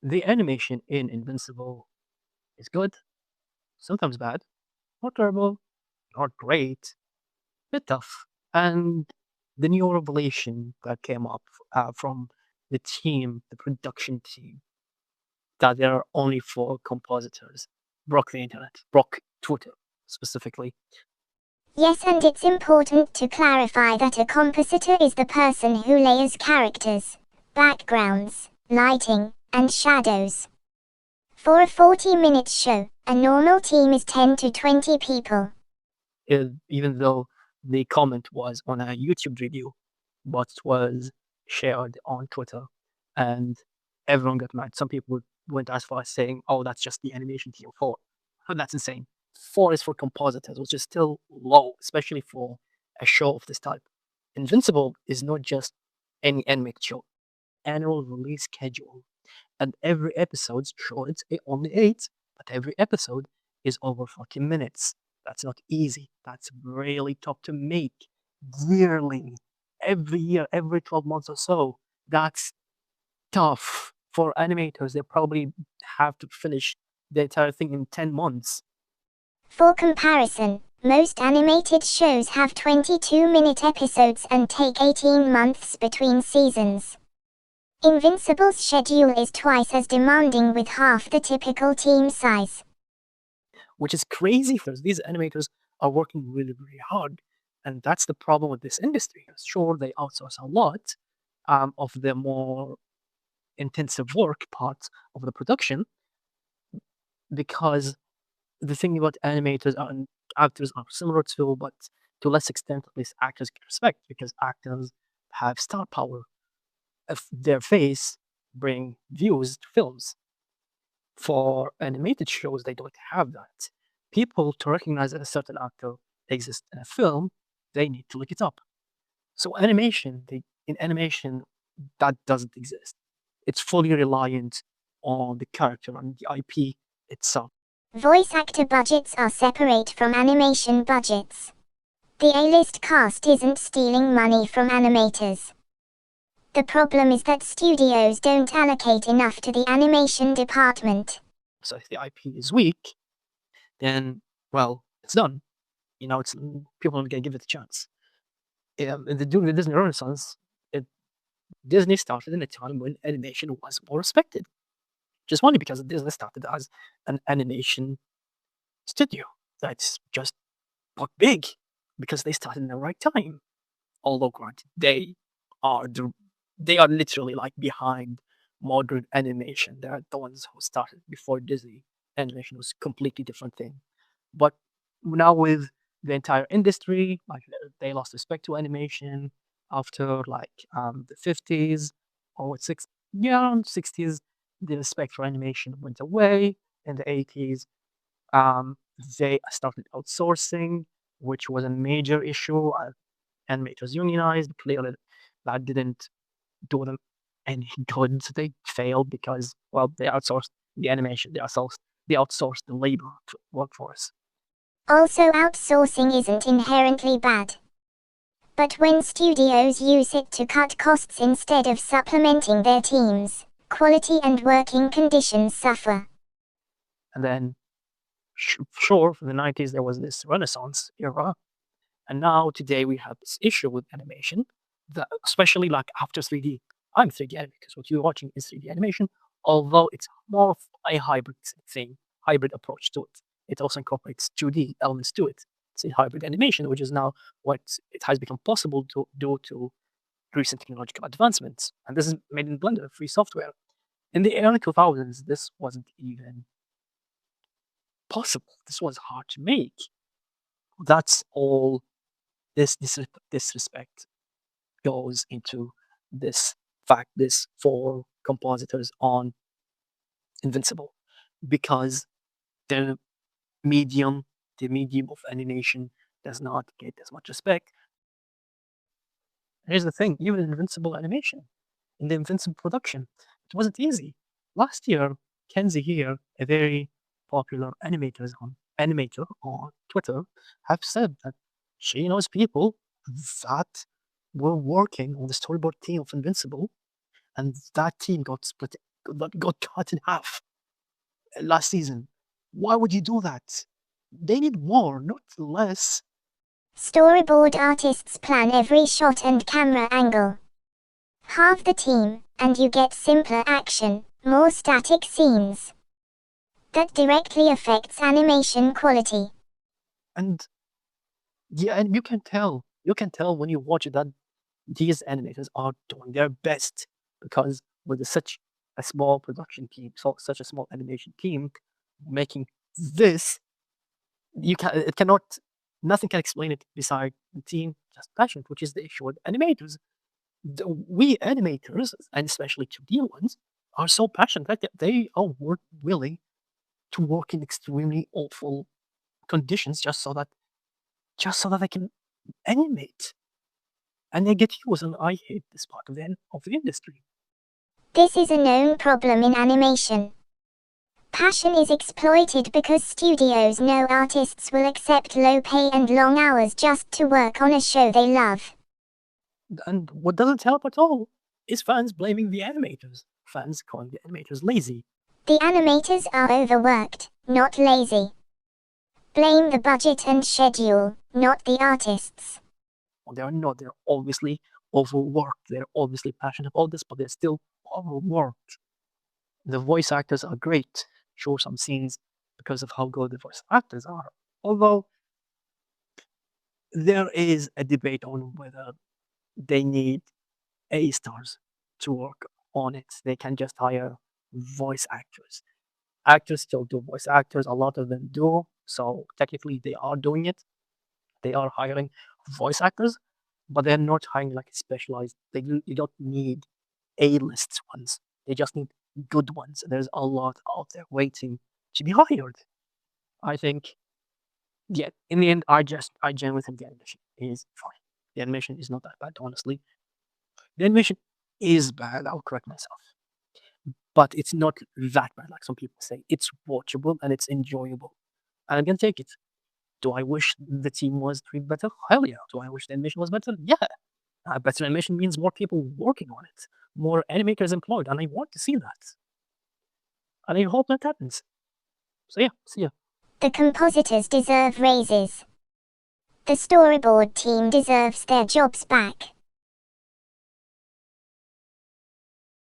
The animation in Invincible is good, sometimes bad, not terrible, not great, bit tough. And the new revelation that came up from the team, the production team, that they are only for compositors, broke the internet, broke Twitter specifically. Yes, and it's important to clarify that a compositor is the person who layers characters, backgrounds, lighting, and shadows. For a 40-minute show, a normal team is 10 to 20 people. Even though the comment was on a YouTube video, but was shared on Twitter, and everyone got mad. Some people went as far as saying, "Oh, that's just the animation team four." Oh, that's insane. Four is for compositors, which is still low, especially for a show of this type. Invincible is not just any animated show. Annual release schedule, and every episode short only 8, but every episode is over 40 minutes. That's not easy. That's really tough to make yearly, every year, every 12 months or so. That's tough for animators. They probably have to finish the entire thing in 10 months. For comparison, most animated shows have 22-minute episodes and take 18 months between seasons. Invincible's schedule is twice as demanding with half the typical team size. Which is crazy because these animators are working really, really hard. And that's the problem with this industry. Sure, they outsource a lot of the more intensive work part of the production, because the thing about animators and actors are similar to, but to less extent, at least actors get respect because actors have star power. If their face bring views to films. For animated shows, they don't have that. People, to recognize that a certain actor exists in a film, they need to look it up. So in animation, that doesn't exist. It's fully reliant on the character and the IP itself. Voice actor budgets are separate from animation budgets. The A-list cast isn't stealing money from animators. The problem is that studios don't allocate enough to the animation department. So if the IP is weak, then, well, it's done. It's people aren't gonna give it a chance. During the Disney Renaissance, Disney started in a time when animation was more respected. Just only because Disney started as an animation studio that's just got big because they started in the right time. Although granted, are they are literally like behind modern animation. They are the ones who started before Disney. Animation was a completely different thing. But now with the entire industry, like they lost respect to animation after like the 50s or around 60s, the respect for animation went away. In the 80s, um, they started outsourcing, which was a major issue. Animators unionized. Clearly, that didn't do them any good. They failed because, well, they outsourced the animation. They outsourced the labor workforce. Also, outsourcing isn't inherently bad. But when studios use it to cut costs instead of supplementing their teams, quality and working conditions suffer. And then, sure, for the 90s, there was this Renaissance era. And now, today, we have this issue with animation, that, especially like after 3D. I'm 3D animated because what you're watching is 3D animation, although it's more of a hybrid thing, hybrid approach to it. It also incorporates 2D elements to it. It's a hybrid animation, which is now what it has become possible to do to recent technological advancements. And this is made in Blender, free software. In the early 2000s, this wasn't even possible. This was hard to make. That's all this disrespect goes into this fact, this for compositors on Invincible, because the medium, the medium of animation does not get as much respect. Here's the thing, even Invincible animation, in the Invincible production, it wasn't easy. Last year, Kenzie here, a very popular animator on Twitter, have said that she knows people that were working on the storyboard team of Invincible, and that team got split that got cut in half last season. Why would you do that? They need more, not less. Storyboard artists plan every shot and camera angle. Halve the team, and you get simpler action, more static scenes. That directly affects animation quality. And yeah, and you can tell when you watch it that these animators are doing their best because with such a small production team, so such a small animation team, making this, it cannot, nothing can explain it beside the team just passion, which is the issue with animators. We animators, and especially 2D ones, are so passionate that they are willing to work in extremely awful conditions just so that they can animate. And they get used, and I hate this part of the industry. This is a known problem in animation. Passion is exploited because studios know artists will accept low pay and long hours just to work on a show they love. And what doesn't help at all is fans blaming the animators. Fans calling the animators lazy. The animators are overworked, not lazy. Blame the budget and schedule, not the artists. Well, they are not. They're obviously overworked. They're obviously passionate about this, but they're still overworked. The voice actors are great. Show some scenes because of how good the voice actors are. Although there is a debate on whether they need A stars to work on it. They can just hire voice actors. Actors still do voice actors. A lot of them do. So technically, they are doing it. They are hiring voice actors, but they're not hiring like specialized. You don't need A-list ones. They just need good ones. There's a lot out there waiting to be hired. I think, yeah, in the end, I genuinely think the animation is fine. The animation is not that bad, honestly. The animation is bad, I'll correct myself. But it's not that bad, like some people say. It's watchable and it's enjoyable. And I'm gonna take it. Do I wish the team was treated better? Hell yeah. Do I wish the animation was better? Yeah. Better animation means more people working on it, more animators employed, and I want to see that. And I hope that happens. So yeah, see ya. The compositors deserve raises. The storyboard team deserves their jobs back.